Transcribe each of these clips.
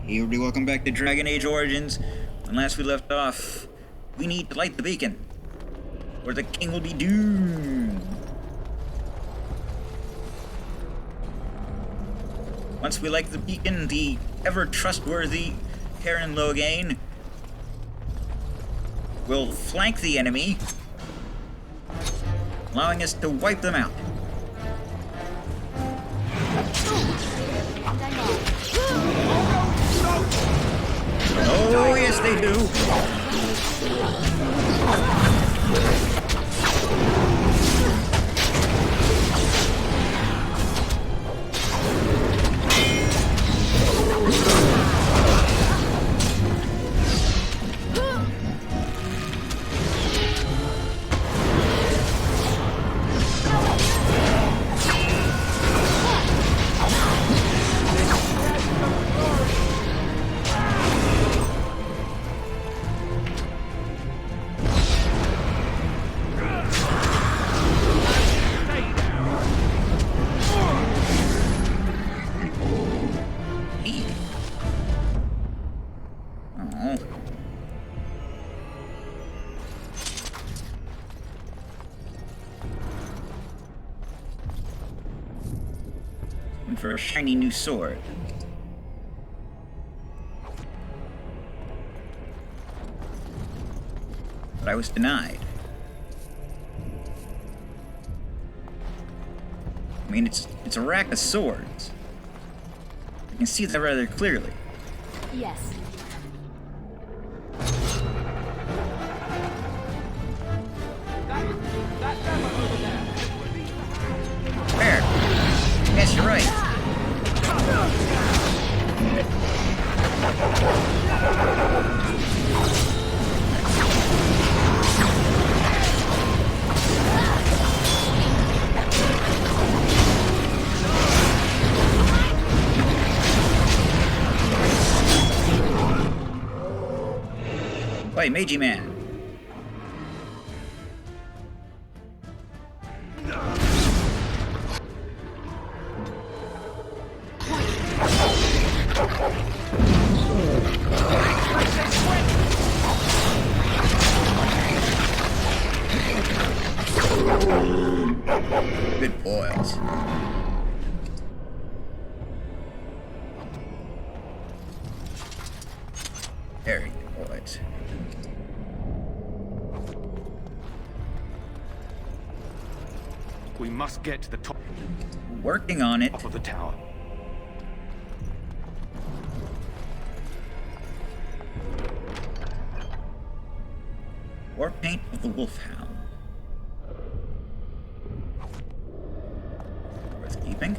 Hey everybody, welcome back to Dragon Age Origins. When last we left off, we need to light the beacon, or the king will be doomed. Once we light the beacon, the ever-trustworthy Karen Loghain will flank the enemy, allowing us to wipe them out. Oh, yes, they do. For a shiny new sword. But I was denied. I mean, it's a rack of swords. I can see that rather clearly. Yes. Where? Yes, you're right. Wait, Meiji Man. Good boys. Very good boys. We must get to the top Working on it. of the tower. War paint of the Wolfhound. Worth keeping.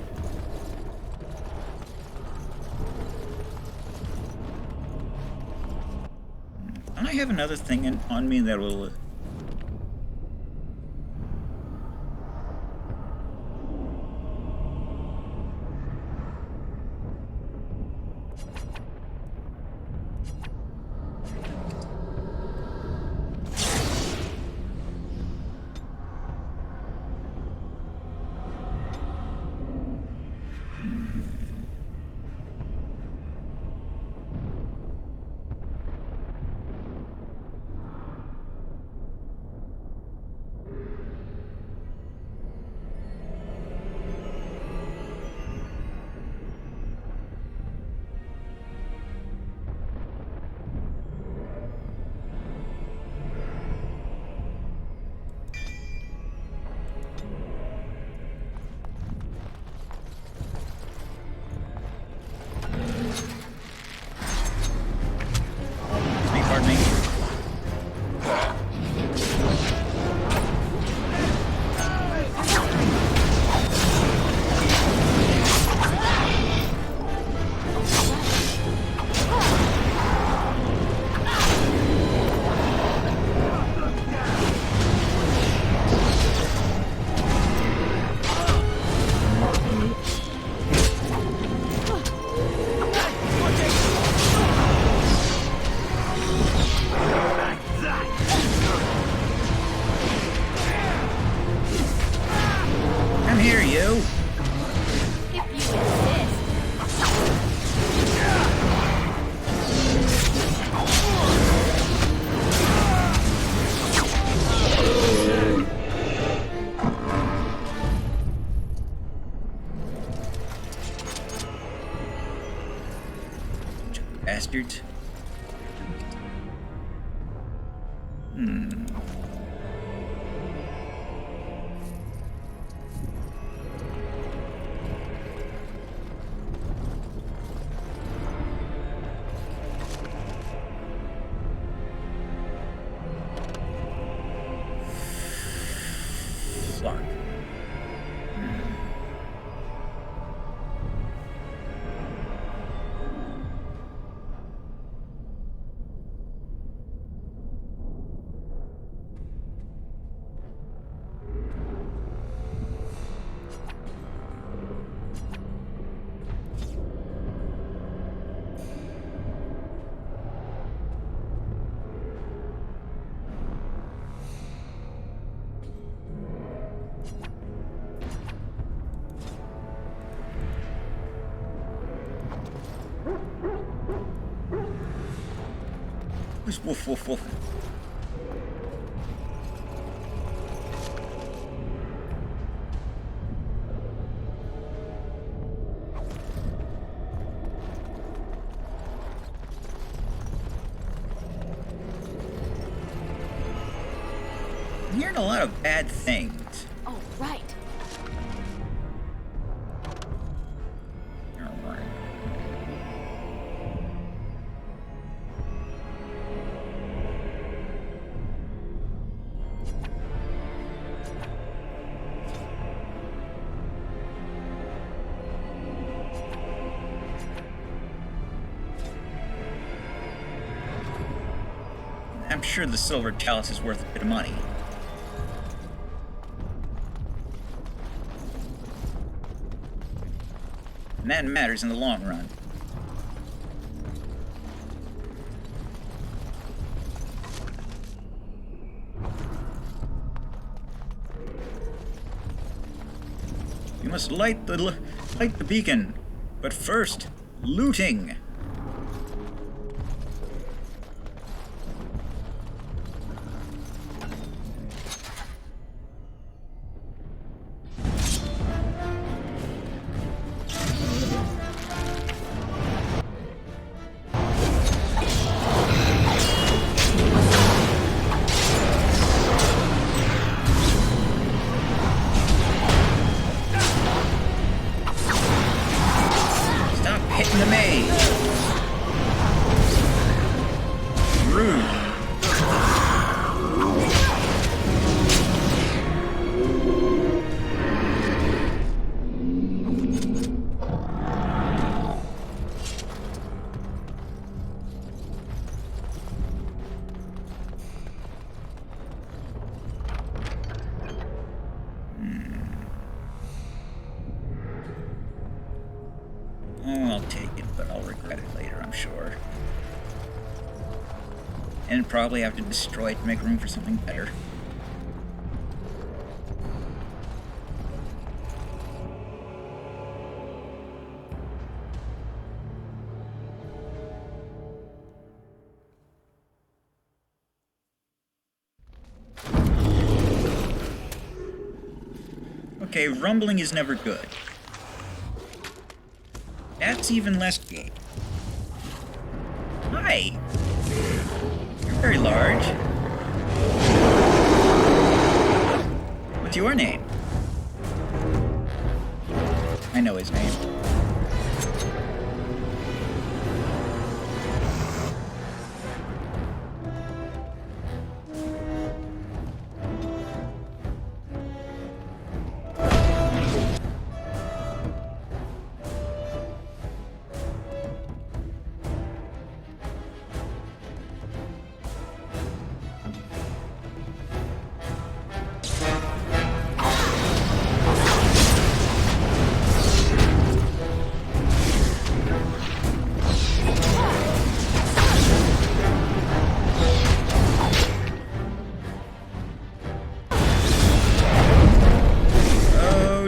And I have another thing on me that will... Bastards. Fuck. Who's woof woof woof? I'm hearing a lot of bad things. Oh, right. Alright. I'm sure the silver chalice is worth a bit of money. And that matters in the long run. You must light the beacon, but first, looting. Stop hitting the maze. Rude. Oh, I'll take it, but I'll regret it later, I'm sure. And probably have to destroy it to make room for something better. Okay, rumbling is never good. That's even less gay. Hi! You're very large. What's your name? I know his name.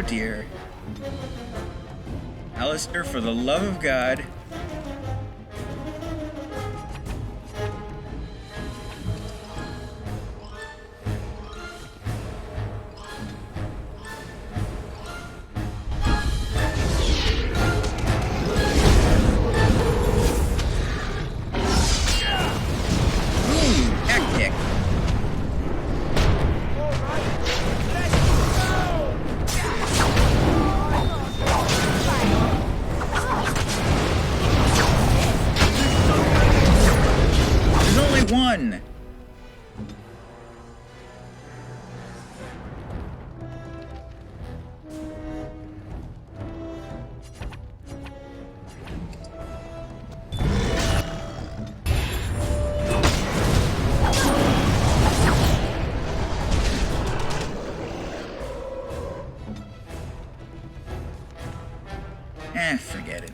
Dear. Alistair, for the love of God. one! Forget it.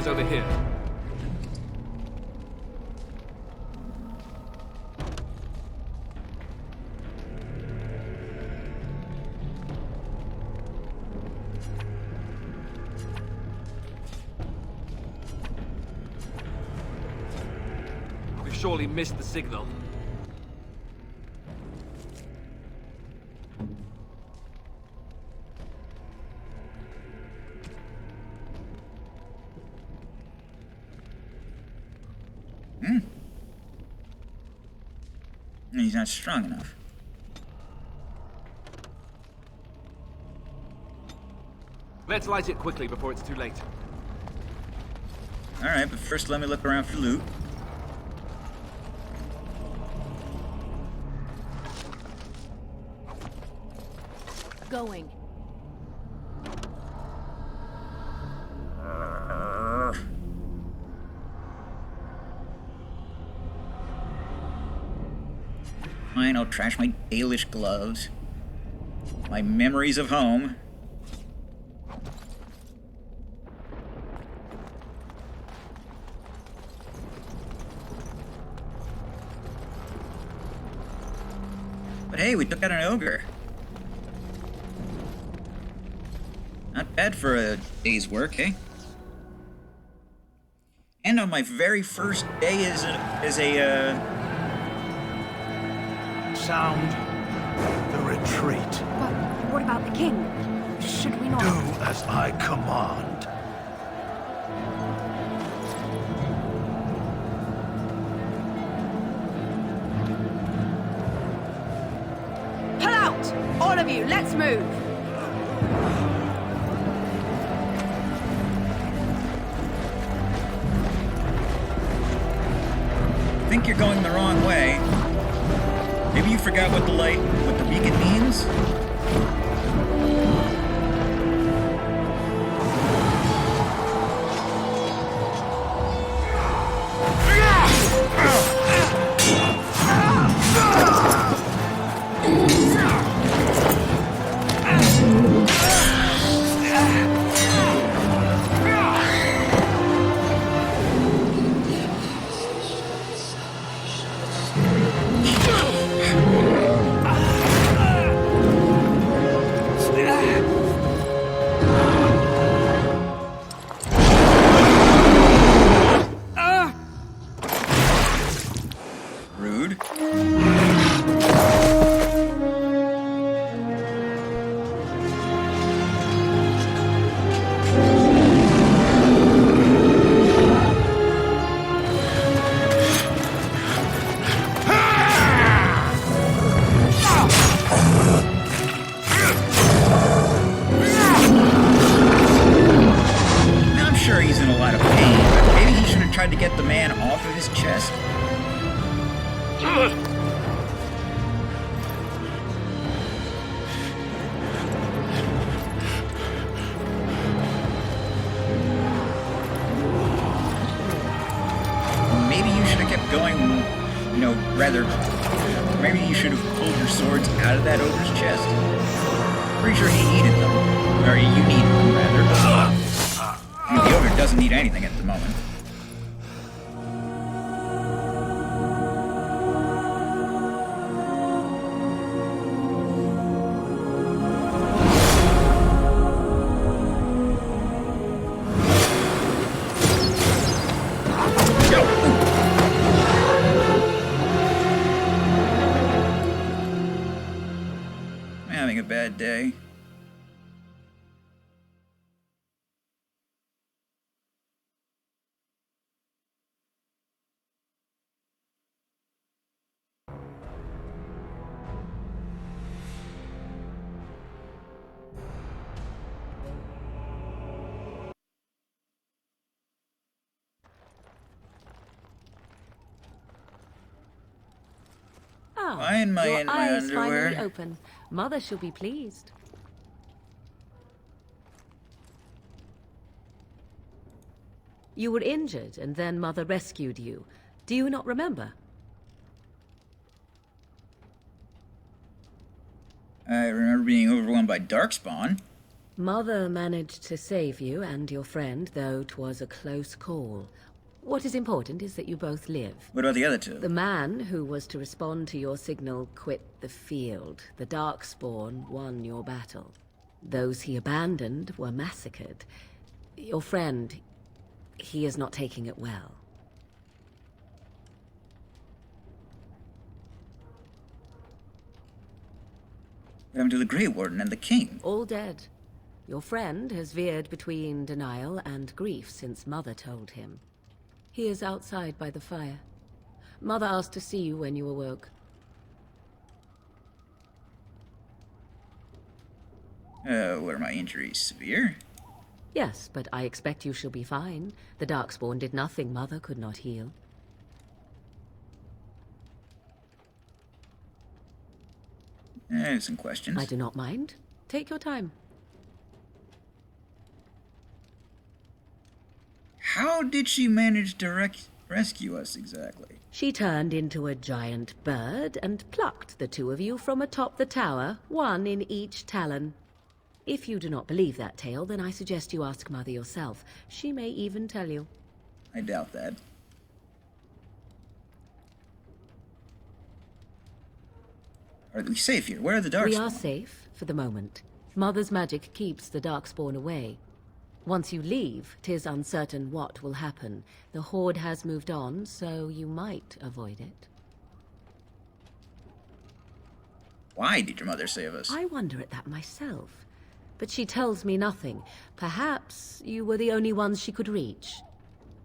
Over here. We've surely missed the signal. He's not strong enough. Let's light it quickly before it's too late. Alright, but first let me look around for loot. Going. Fine, I'll trash my Dalish gloves. My memories of home. But hey, we took out an ogre. Not bad for a day's work, eh? And on my very first day as a Sound the retreat. But what about the king? Should we not? Do as I command. Pull out! All of you, let's move! I think you're going the wrong way. Maybe you forgot what the beacon means? Tried to get the man off of his chest. Maybe you should have kept going, you know, maybe you should have pulled your swords out of that ogre's chest. Pretty sure he needed them. Or you needed them, rather. I mean, the ogre doesn't need anything at the moment. bad day. Oh, Why am I your in my eyes underwear? finally open. Mother shall be pleased. You were injured, and then Mother rescued you. Do you not remember? I remember being overwhelmed by Darkspawn. Mother managed to save you and your friend, though 'twas a close call. What is important is that you both live. What about the other two? The man who was to respond to your signal quit the field. The Darkspawn won your battle. Those he abandoned were massacred. Your friend, he is not taking it well. What happened to the Grey Warden and the King? All dead. Your friend has veered between denial and grief since Mother told him. He is outside by the fire. Mother asked to see you when you awoke. Were my injuries severe? Yes, but I expect you shall be fine. The Darkspawn did nothing Mother could not heal. I have some questions. I do not mind. Take your time. How did she manage to rescue us exactly? She turned into a giant bird and plucked the two of you from atop the tower, one in each talon. If you do not believe that tale, then I suggest you ask Mother yourself. She may even tell you. I doubt that. Are we safe here? Where are the Darkspawn? We are safe, for the moment. Mother's magic keeps the Darkspawn away. Once you leave, 'tis uncertain what will happen. The Horde has moved on, so you might avoid it. Why did your mother save us? I wonder at that myself. But she tells me nothing. Perhaps you were the only ones she could reach.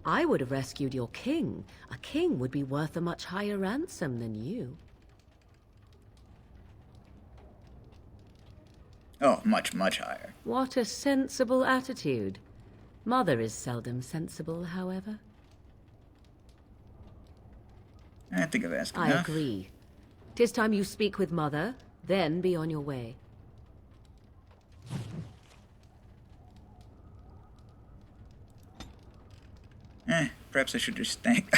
I would have rescued your king. A king would be worth a much higher ransom than you. Oh, much, much higher. What a sensible attitude. Mother is seldom sensible, however. I think I've asked I enough. agree. 'Tis time you speak with Mother, then be on your way. Perhaps I should just thank...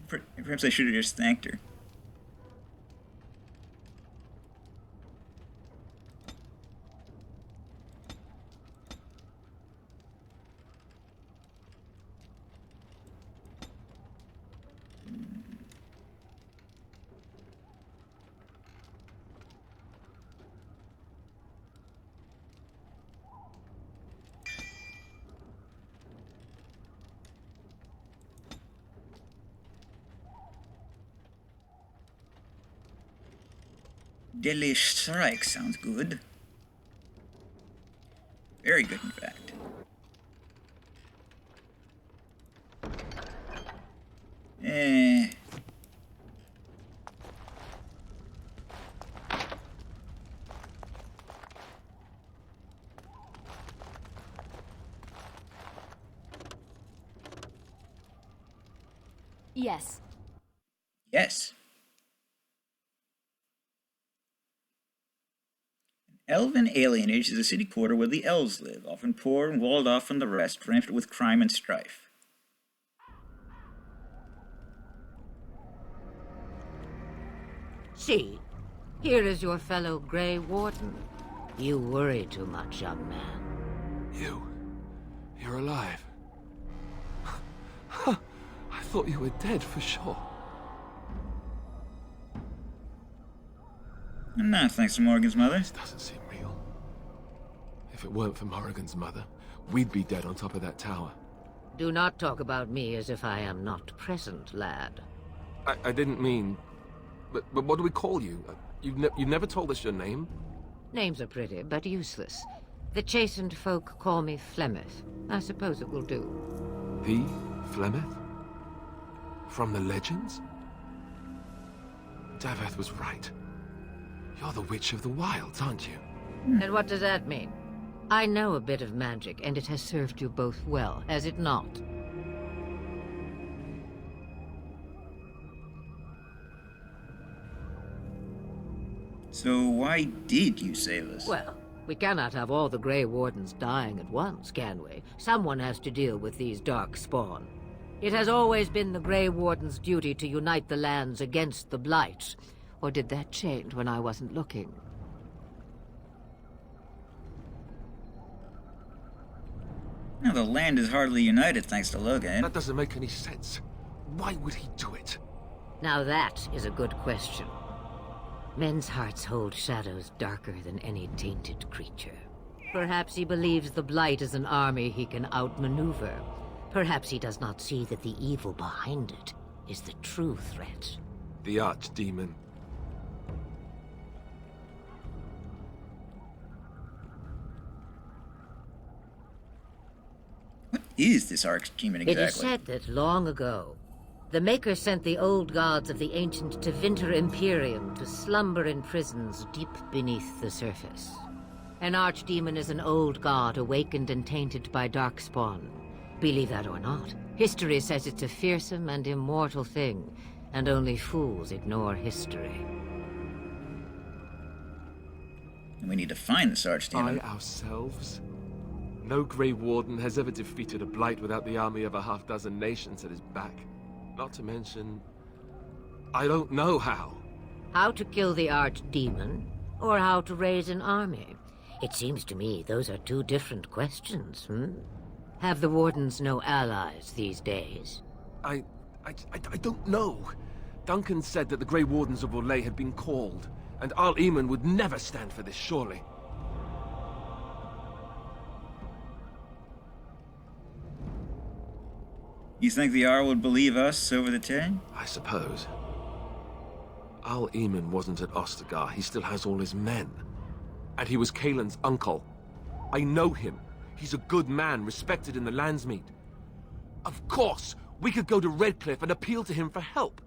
Perhaps I should have just thanked her. Deadly Strike sounds good. Very good, in fact. Eh. Yes. Yes. Elven alienage is a city quarter where the elves live, often poor and walled off from the rest, rampant with crime and strife. See, here is your fellow Grey Warden. You worry too much, young man. You're alive. I thought you were dead for sure. Nah, thanks to Morgan's mother. This doesn't seem real. If it weren't for Morrigan's mother, we'd be dead on top of that tower. Do not talk about me as if I am not present, lad. I didn't mean... But what do we call you? You've never told us your name? Names are pretty, but useless. The chastened folk call me Flemeth. I suppose it will do. The Flemeth? From the legends? Daveth was right. You're the Witch of the Wilds, aren't you? And what does that mean? I know a bit of magic, and it has served you both well, has it not? So why did you save us? Well, we cannot have all the Grey Wardens dying at once, can we? Someone has to deal with these dark spawn. It has always been the Grey Warden's duty to unite the lands against the Blight. Or did that change when I wasn't looking? Now, the land is hardly united thanks to Logan. That doesn't make any sense. Why would he do it? Now that is a good question. Men's hearts hold shadows darker than any tainted creature. Perhaps he believes the Blight is an army he can outmaneuver. Perhaps he does not see that the evil behind it is the true threat. The Archdemon. What is this Archdemon exactly? It is said that long ago, the Maker sent the old gods of the ancient Tevinter Imperium to slumber in prisons deep beneath the surface. An Archdemon is an old god awakened and tainted by darkspawn. Believe that or not, history says it's a fearsome and immortal thing, and only fools ignore history. We need to find this Archdemon. By ourselves? No Grey Warden has ever defeated a Blight without the army of a half-dozen nations at his back. Not to mention, I don't know how. How to kill the Archdemon, or how to raise an army? It seems to me those are two different questions, Have the Wardens no allies these days? I don't know. Duncan said that the Grey Wardens of Orlais had been called, and Arl Eamon would never stand for this, surely. You think the Arl would believe us over the Ten? I suppose. Arl Eamon wasn't at Ostagar. He still has all his men. And he was Kaelin's uncle. I know him. He's a good man, respected in the Landsmeet. Of course, we could go to Redcliffe and appeal to him for help.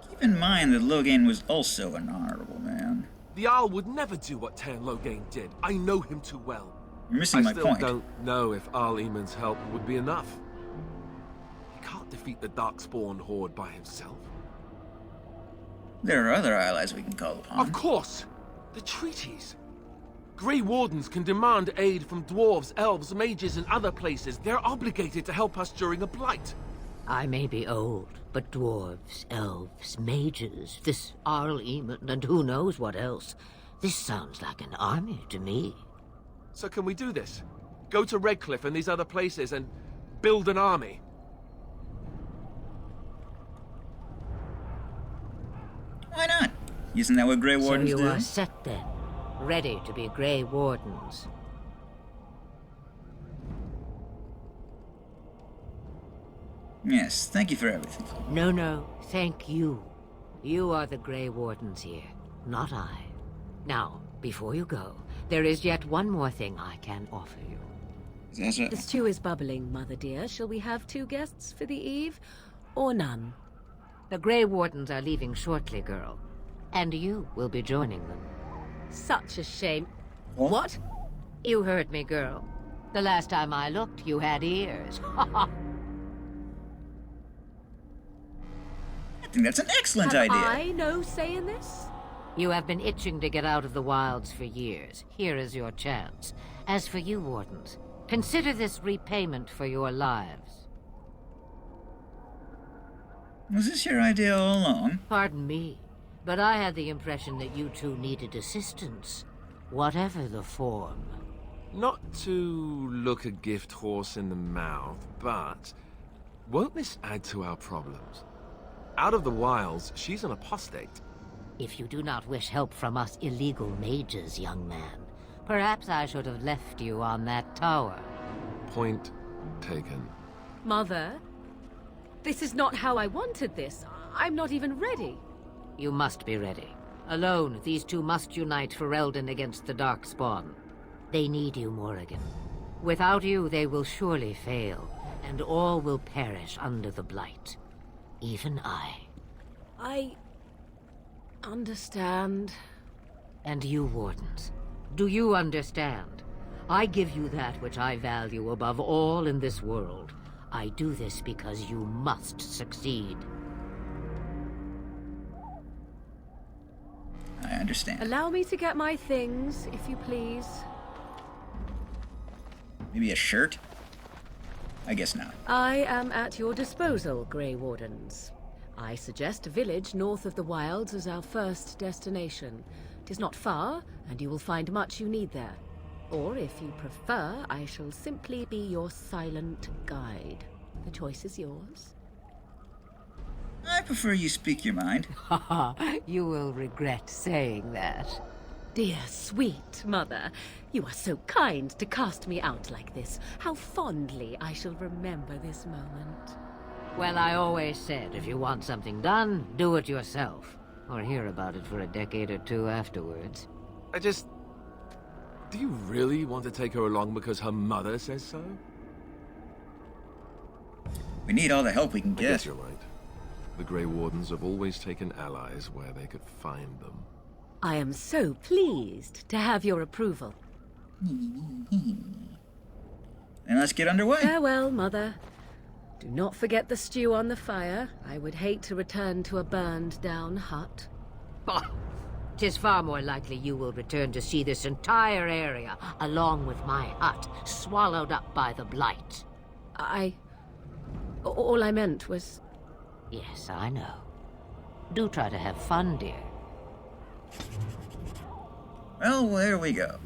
Keep in mind that Logan was also an honorable man. The Arl would never do what Tan Logain did. I know him too well. You're missing my I point. still don't know if Arl Eamon's help would be enough. He can't defeat the Darkspawn horde by himself. There are other allies we can call upon. Of course! The treaties! Grey Wardens can demand aid from dwarves, elves, mages, and other places. They're obligated to help us during a blight. I may be old, but dwarves, elves, mages, this Arl Eamon, and who knows what else. This sounds like an army to me. So can we do this? Go to Redcliffe and these other places and build an army? Why not? Isn't that what Grey Wardens so do? you are set then, ready to be Grey Wardens. Yes, thank you for everything. No, thank you. You are the Grey Wardens here, not I. Now, before you go, there is yet one more thing I can offer you. That's The stew is bubbling, Mother dear. Shall we have 2 guests for the eve, or none? The Grey Wardens are leaving shortly, girl. And you will be joining them. Such a shame. What? You heard me, girl. The last time I looked, you had ears. I think that's an excellent Have idea. I no say in this? You have been itching to get out of the wilds for years. Here is your chance. As for you, Wardens, consider this repayment for your lives. Was this your idea all along? Pardon me, but I had the impression that you two needed assistance, whatever the form. Not to look a gift horse in the mouth, but won't this add to our problems? Out of the wilds, she's an apostate. If you do not wish help from us illegal mages, young man, perhaps I should have left you on that tower. Point taken. Mother, This is not how I wanted this. I'm not even ready. You must be ready. Alone, these two must unite for Eldon against the Darkspawn. They need you, Morrigan. Without you, they will surely fail, and all will perish under the Blight. Even I. I understand. And you, Wardens. Do you understand? I give you that which I value above all in this world. I do this because you must succeed. I understand. Allow me to get my things, if you please. Maybe a shirt? I guess not. I am at your disposal, Grey Wardens. I suggest a village north of the Wilds as our first destination. It is not far, and you will find much you need there. Or, if you prefer, I shall simply be your silent guide. The choice is yours. I prefer you speak your mind. You will regret saying that. Dear, sweet mother, you are so kind to cast me out like this. How fondly I shall remember this moment. Well, I always said, if you want something done, do it yourself. Or hear about it for a decade or two afterwards. Do you really want to take her along because her mother says so? We need all the help we can I guess get. you're right. The Grey Wardens have always taken allies where they could find them. I am so pleased to have your approval. Then let's get underway. Farewell, mother. Do not forget the stew on the fire. I would hate to return to a burned-down hut. Bah! 'Tis far more likely you will return to see this entire area, along with my hut, swallowed up by the Blight. All I meant was... Yes, I know. Do try to have fun, dear. Well, there we go.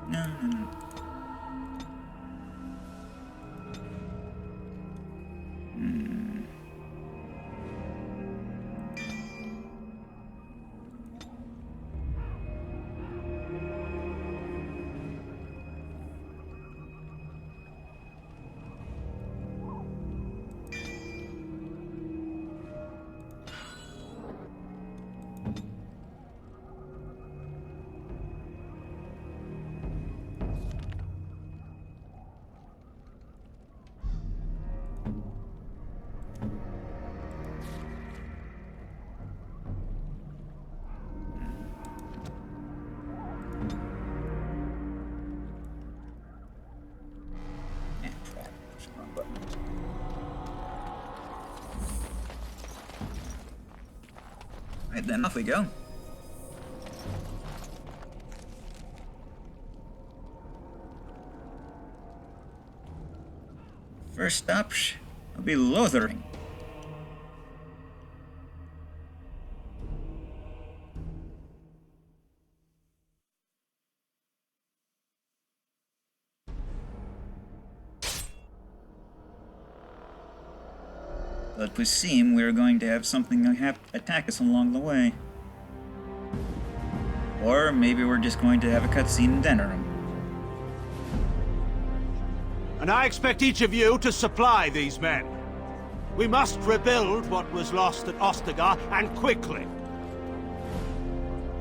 No. Right then, off we go. First stop will be Lothering. But it would seem we're going to have something attack us along the way. Or maybe we're just going to have a cutscene in Denerim. And I expect each of you to supply these men. We must rebuild what was lost at Ostagar, and quickly.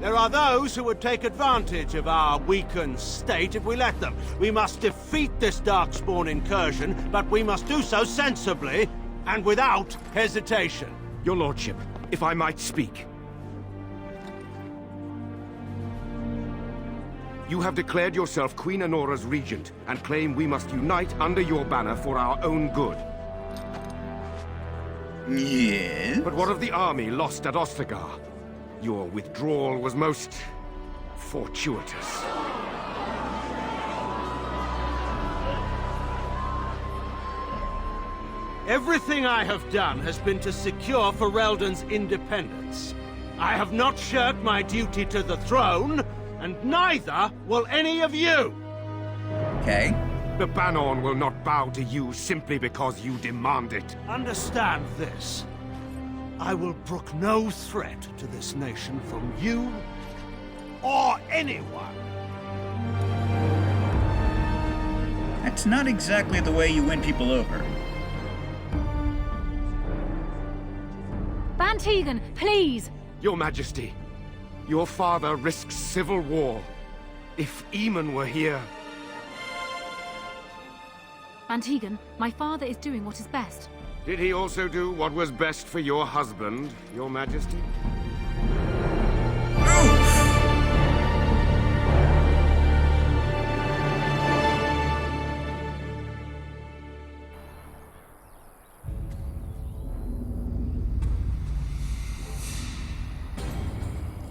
There are those who would take advantage of our weakened state if we let them. We must defeat this Darkspawn incursion, but we must do so sensibly and without hesitation. Your Lordship, if I might speak. You have declared yourself Queen Honora's regent, and claim we must unite under your banner for our own good. Yes? But what of the army lost at Ostagar? Your withdrawal was most fortuitous. Everything I have done has been to secure Ferelden's independence. I have not shirked my duty to the throne, and neither will any of you! Okay. The Banon will not bow to you simply because you demand it. Understand this. I will brook no threat to this nation from you or anyone. That's not exactly the way you win people over. Van Tegan, please! Your Majesty, your father risks civil war. If Eamon were here... Van Tegan, my father is doing what is best. Did he also do what was best for your husband, Your Majesty?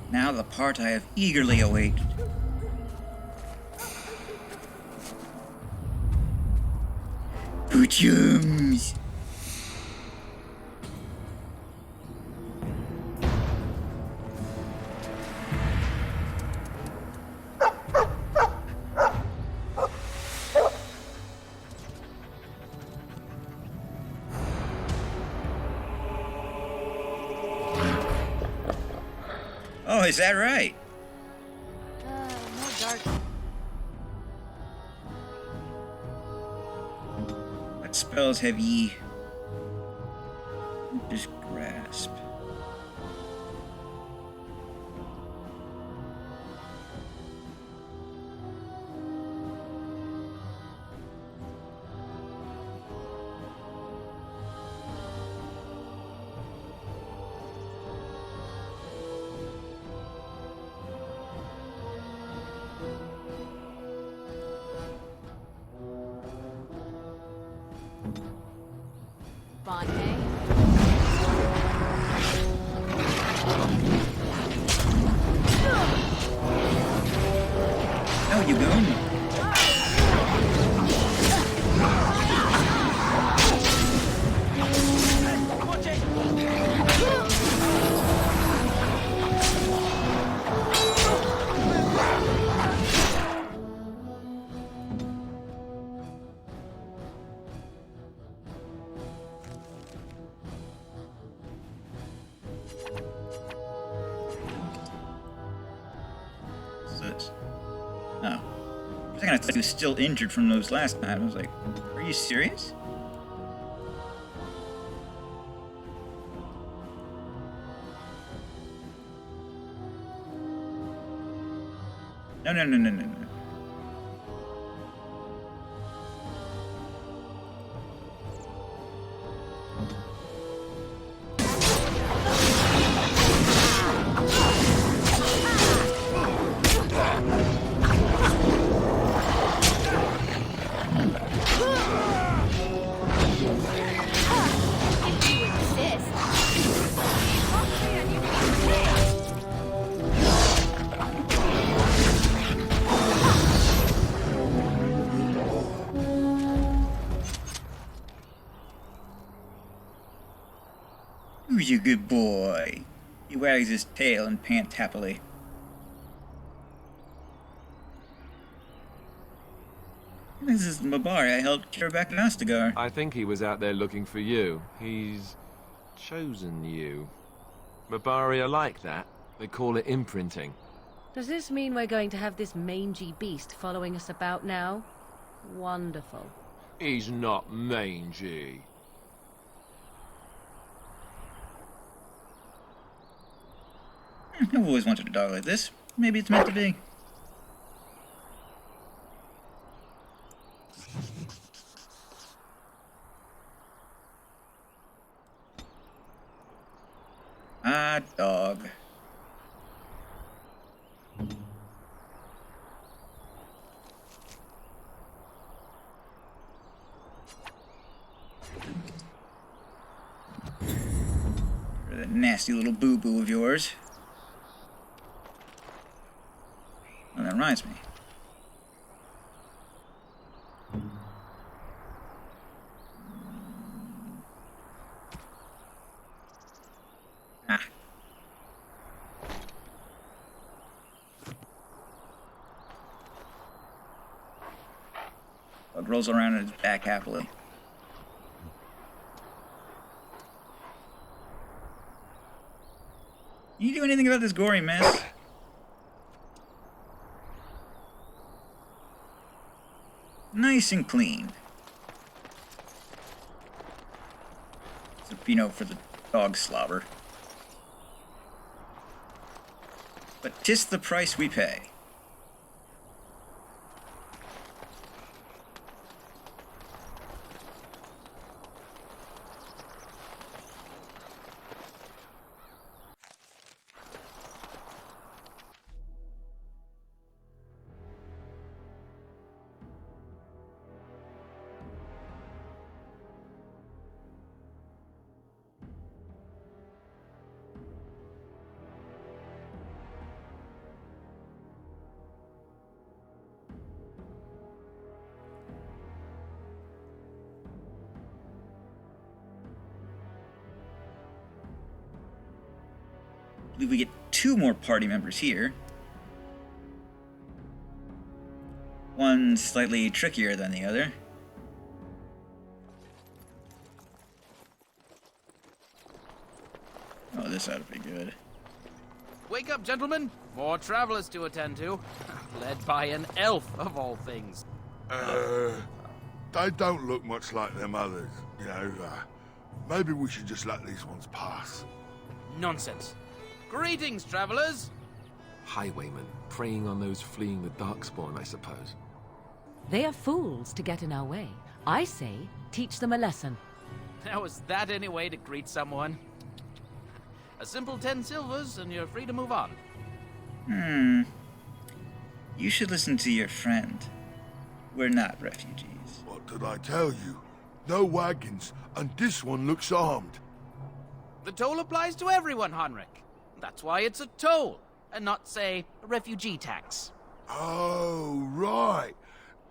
Now the part I have eagerly awaited. Poochums! Oh, is that right? More dark. What spells have ye? Just grasp. No, you don't. What's this? Oh. For a second I thought he was still injured from those last night. I was like, are you serious? No, no, no, no, no, no. Who's a good boy? He wags his tail and pants happily. This is Mabari I helped carry back to Ostagar. I think he was out there looking for you. He's chosen you. Mabari are like that. They call it imprinting. Does this mean we're going to have this mangy beast following us about now? Wonderful. He's not mangy. I've always wanted a dog like this. Maybe it's meant to be. Ah, dog. That nasty little boo-boo of yours. Oh, that reminds me. Ah. rolls around on his back happily. You do anything about this gory mess? Nice and clean. So, for the dog slobber. But 'tis the price we pay. I believe we get 2 more party members here. One slightly trickier than the other. Oh, this ought to be good. Wake up, gentlemen. More travelers to attend to. Led by an elf, of all things. They don't look much like them others, maybe we should just let these ones pass. Nonsense. Greetings, travelers. Highwaymen, preying on those fleeing the Darkspawn, I suppose. They are fools to get in our way. I say, teach them a lesson. How is that any way to greet someone? A simple 10 silvers and you're free to move on. You should listen to your friend. We're not refugees. What did I tell you? No wagons, and this one looks armed. The toll applies to everyone, Heinrich. That's why it's a toll, and not, say, a refugee tax. Oh, right.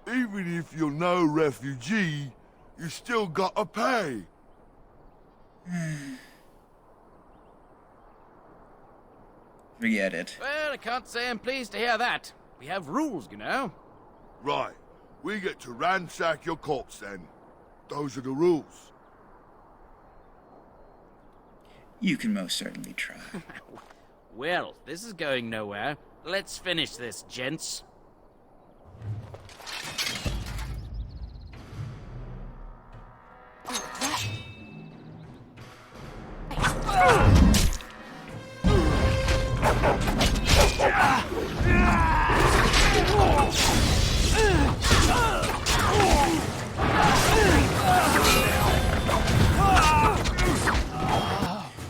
Even if you're no refugee, you still gotta pay. Forget it. Well, I can't say I'm pleased to hear that. We have rules, Right. We get to ransack your corpse then. Those are the rules. You can most certainly try. Well, this is going nowhere. Let's finish this, gents.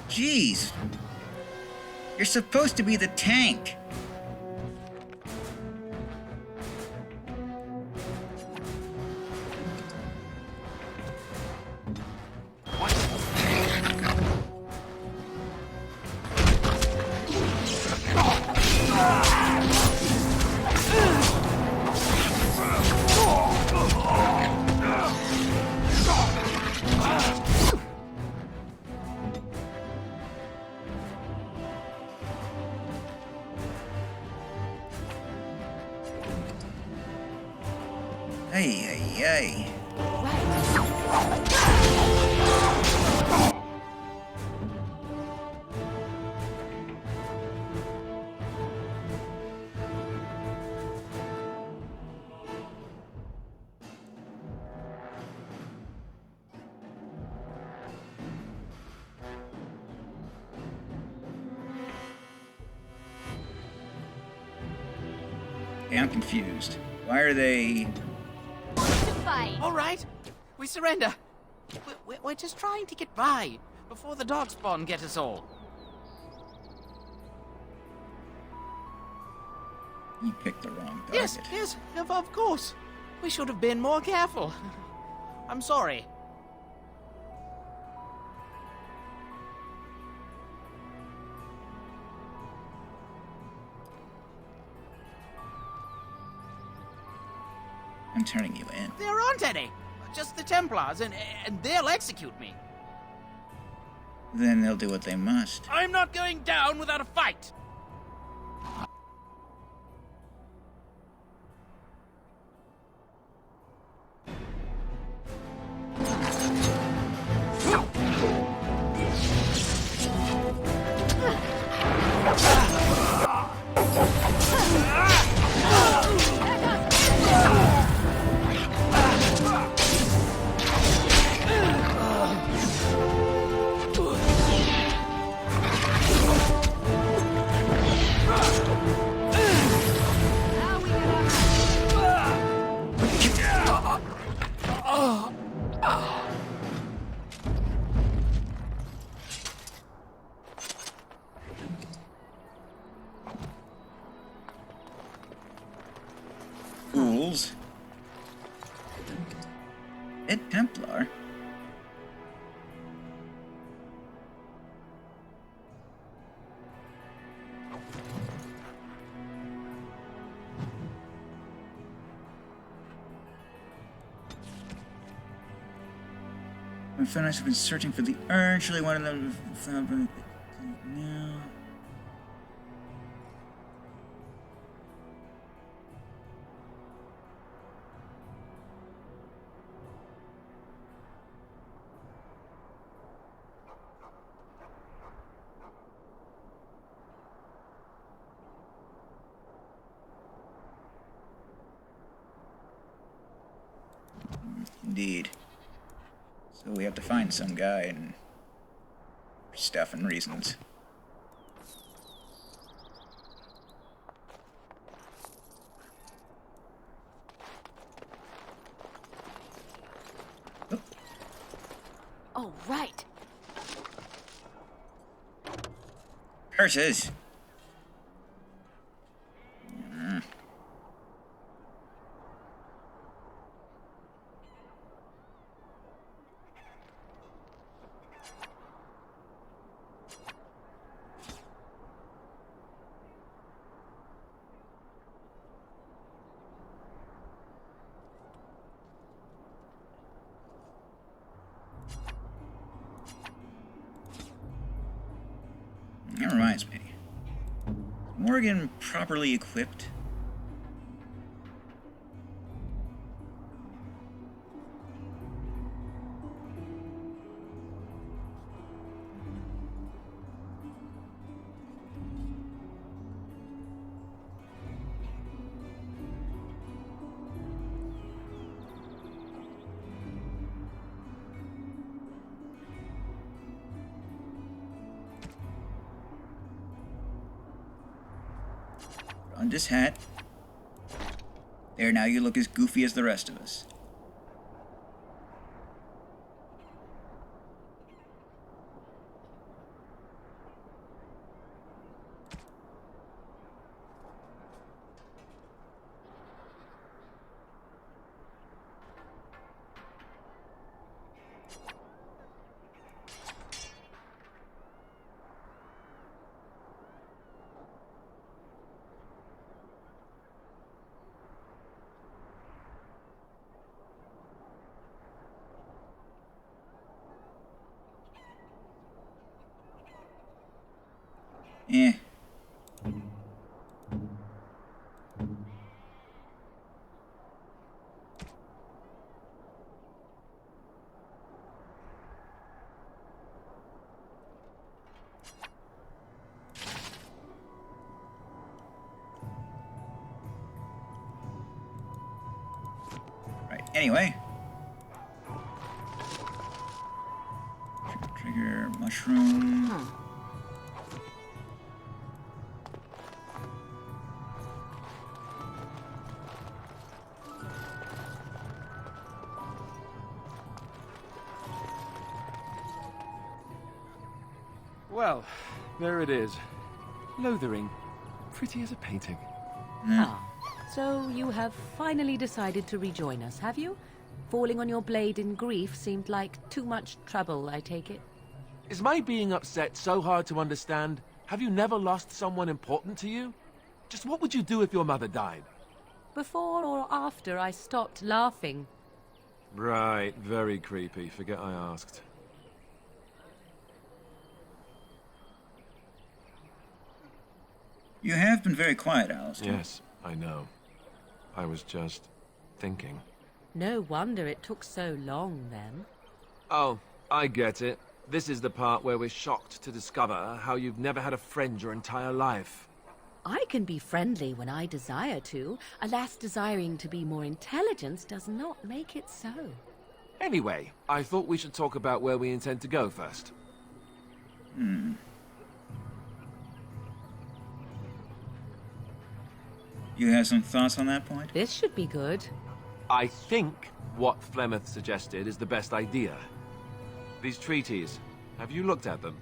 Jeez. You're supposed to be the tank. Ay, ay, ay. Okay, I'm confused. Why are they... All right, we surrender. We're just trying to get by before the Darkspawn get us all. You picked the wrong target. Yes, of course. We should have been more careful. I'm sorry. I'm turning you in. There aren't any. Just the Templars, and they'll execute me. Then they'll do what they must. I'm not going down without a fight. Ed Templar? My friends have been searching for the urn. Surely one of them found now. Indeed. So we have to find some guy and stuff and reasons. Oh. Oh, right. Curses! That reminds me. Is Morgan properly equipped? On this hat. There, now you look as goofy as the rest of us. Eh. Right, anyway. Trigger, mushroom. Well, there it is. Lothering. Pretty as a painting. Ah, so you have finally decided to rejoin us, have you? Falling on your blade in grief seemed like too much trouble, I take it. Is my being upset so hard to understand? Have you never lost someone important to you? Just what would you do if your mother died? Before or after I stopped laughing? Right, very creepy. Forget I asked. You have been very quiet, Alistair. Yes, I know. I was just thinking. No wonder it took so long, then. Oh, I get it. This is the part where we're shocked to discover how you've never had a friend your entire life. I can be friendly when I desire to. Alas, desiring to be more intelligent does not make it so. Anyway, I thought we should talk about where we intend to go first. You have some thoughts on that point? This should be good. I think what Flemeth suggested is the best idea. These treaties, have you looked at them?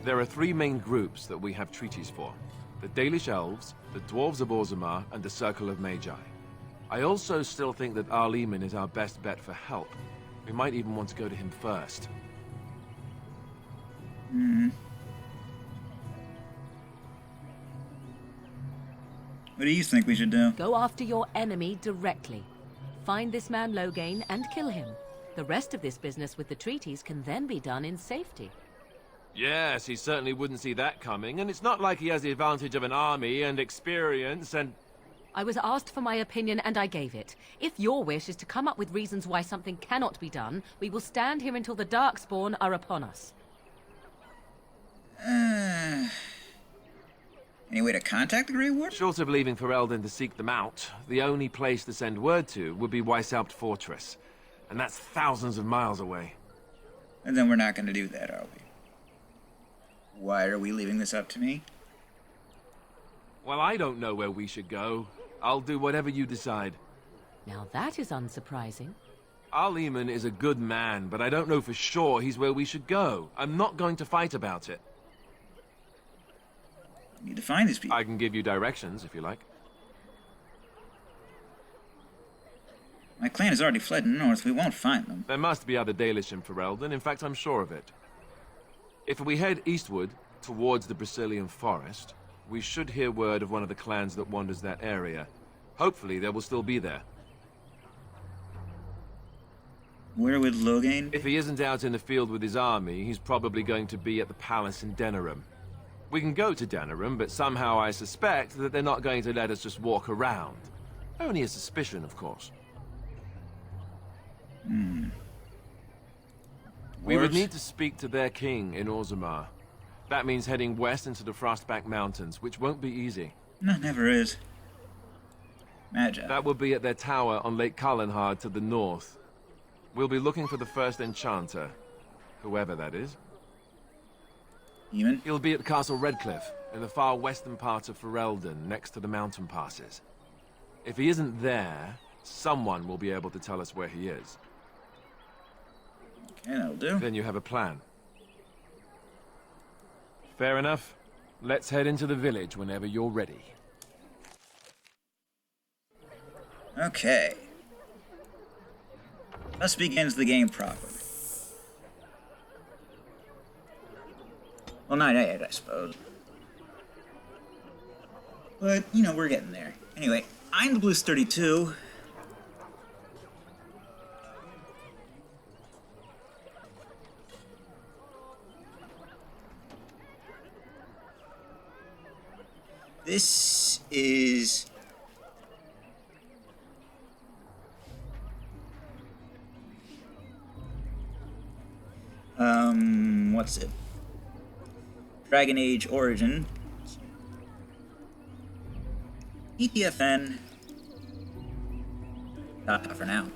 There are three main groups that we have treaties for. The Dalish Elves, the Dwarves of Orzammar, and the Circle of Magi. I also still think that Eamon is our best bet for help. We might even want to go to him first. What do you think we should do? Go after your enemy directly. Find this man Loghain and kill him. The rest of this business with the treaties can then be done in safety. Yes, he certainly wouldn't see that coming, and it's not like he has the advantage of an army and experience and... I was asked for my opinion and I gave it. If your wish is to come up with reasons why something cannot be done, we will stand here until the Darkspawn are upon us. Any way to contact the Grey Ward? Short of leaving Ferelden to seek them out, the only place to send word to would be Weishaupt Fortress. And that's thousands of miles away. And then we're not going to do that, are we? Why are we leaving this up to me? Well, I don't know where we should go. I'll do whatever you decide. Now that is unsurprising. Eamon is a good man, but I don't know for sure he's where we should go. I'm not going to fight about it. We need to find these people. I can give you directions, if you like. My clan has already fled north. We won't find them. There must be other Dalish in Ferelden. In fact, I'm sure of it. If we head eastward, towards the Brazilian forest, we should hear word of one of the clans that wanders that area. Hopefully, they will still be there. Where would Loghain be? If he isn't out in the field with his army, he's probably going to be at the palace in Denerim. We can go to Denerim, but somehow I suspect that they're not going to let us just walk around. Only a suspicion, of course. We would need to speak to their king in Orzammar. That means heading west into the Frostback Mountains, which won't be easy. No, never is. Magi. That will be at their tower on Lake Kallenhard to the north. We'll be looking for the first enchanter, whoever that is. Eamon? He'll be at Castle Redcliffe, in the far western part of Ferelden, next to the mountain passes. If he isn't there, someone will be able to tell us where he is. Okay, that'll do. Then you have a plan. Fair enough. Let's head into the village whenever you're ready. Okay. Thus begins the game proper. Well, not yet, I suppose. But, you know, we're getting there. Anyway, I'm the Blues 32. This is... what's it? Dragon Age Origin. ETFN. For now.